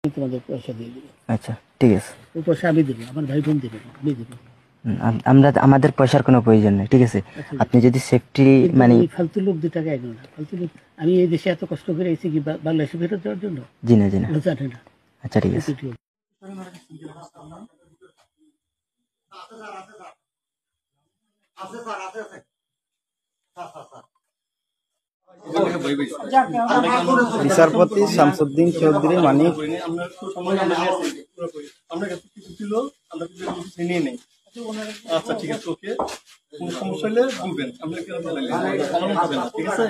তোমাদের পয়সা দিয়ে দেবো। আচ্ছা ঠিক আছে, ওই পয়সা আমি দেবো, আমার ভাই বোন দেবে না, আমি দেবো। আমরা আমাদের পয়সার কোনো প্রয়োজন নেই, ঠিক আছে। আপনি যদি সেফটি মানে ফালতু লোক 2 টাকা এগো না, ফালতু লোক। আমি এই দেশে এত কষ্ট করে এসেছি কি বাংলাদেশে ফেরত যাওয়ার জন্য? জি না জানে না। আচ্ছা ঠিক আছে। বিচারপতি শামসুদ্দিন চৌধুরী মানিক আচ্ছা ঠিক আছে, ওকে। কোন সমস্যা হলে বলবেন, আমরা কেউ পালান হবে না, ঠিক আছে?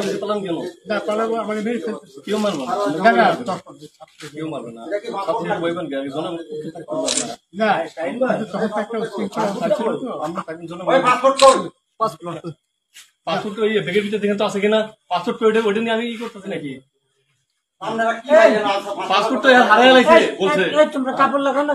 আপনি পালান কেন? না পালাবো, আমাকে মেরে ফেলতে কেউ মারবে না, কেউ মারবে না। আপনি বলবেন গাড়ি জনম না, তখন একটা শৃঙ্খলা ছিল তো, আমরা তাকে জনম পাসপোর্ট ওই ব্যাগের ভিতরে দেখেন তো আছে কিনা, পাসপোর্ট ওইটা নিয়ে আমি ই করতেছি নাকি? পাসপোর্ট তো হারিয়ে গেছে বলছে। তোমরা কাপড় লাগাও না।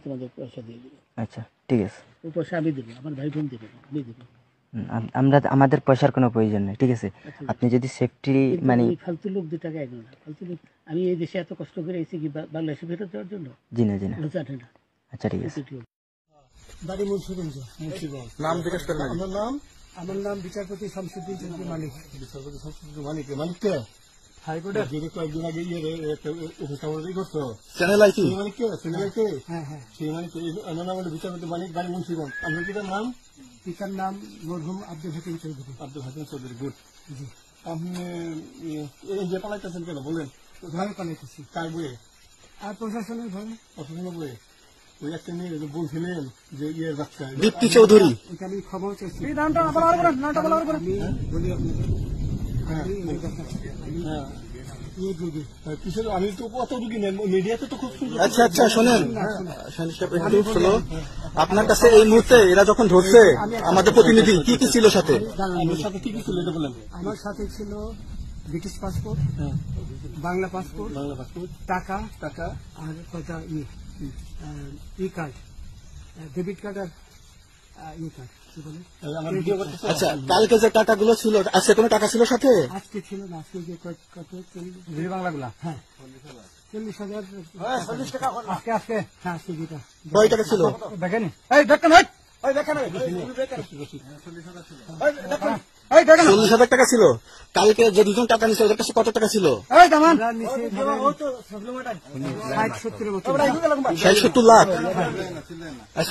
তোমাদের পয়সা দিয়ে দেবো। আচ্ছা ঠিক আছে, ওই পয়সা আমি দেবো, আমার ভাই বোন দেবে না, আমি দেবো। আমরা আমাদের পয়সার কোনো প্রয়োজন নেই, ঠিক আছে। আপনি যদি সেফটি মানে ফালতু লোক 2 টাকা এগো না, ফালতু লোক। আমি এই দেশে এত কষ্ট করে এসেছি কি বাংলাদেশে ফেরত যাওয়ার জন্য? জি না জানে না। আচ্ছা ঠিক আছে। বাড়ি মুন্সিগঞ্জ, মুন্সিগঞ্জ। নাম জিজ্ঞেস করবেন। আমার নাম বিচারপতি শামসুদ্দিন চৌধুরী মানিক। বিচারপতি শামসুদ্দিন মানিক, মানিককে হাইকোর্টের যদি কয়েকদিন আগে করছো চ্যানেল আইটি মানিককে, ছেলেকে। হ্যাঁ হ্যাঁ। সেই মানিক আমার নাম হলো বিচারপতি মানিক, বাড়ি মুন্সিগঞ্জ। আপনার পিতার নাম? পিতার নাম মরহুম আব্দুল হাকিম চৌধুরী। আব্দুল হাকিম চৌধুরী, গুড। জি। আপনি এই যে পালাইতেছেন কেন বলেন? ভাবে পালাইতেছি। কার বইয়ে? আর প্রশাসনের ভাবে। প্রশাসনের বইয়ে? ওই একটা মেয়ে যে বলছিলেন যে ইয়ের বাচ্চা দীপ্তি চৌধুরী। এটা আমি খবর চাইছি। এই নামটা বলা হবে না, নামটা বলা হবে না। আমি বলি আপনাকে, হ্যাঁ হ্যাঁ কিসের? আমি তো কত রুগী নেন মিডিয়াতে তো খুব সুন্দর। আচ্ছা আচ্ছা শোনেন, একটু শোনো। আপনার কাছে এই মুহূর্তে এরা যখন ধরছে আমাদের প্রতিনিধি, কি কি ছিল সাথে? আমার সাথে কি কি ছিল এটা বলেন। আমার সাথে ছিল British passport, Bangla passport, Bangla passport, টাকা টাকা আর কয়টা ই কার্ড, ডেবিট কার্ড আর ই কার্ড, কি বলে? আমার ভিডিও করতেছে। আচ্ছা কালকে যে টাকাগুলো ছিল, আজকে কোনো টাকা ছিল সাথে? আজকে ছিল না, আজকে যে কত বাংলাগুলা। হ্যাঁ 40,000 আজকে আজকে হ্যাঁ আজকে যেটা কয় টাকা ছিল? দেখেন। এই দেখেন, এই দেখেন 40,000 টাকা ছিল। কালকে যে দুজন টাকা নিচ্ছে ওদের কাছে কত টাকা ছিল? 60-70 মতো। 60-70 লাখ। আচ্ছা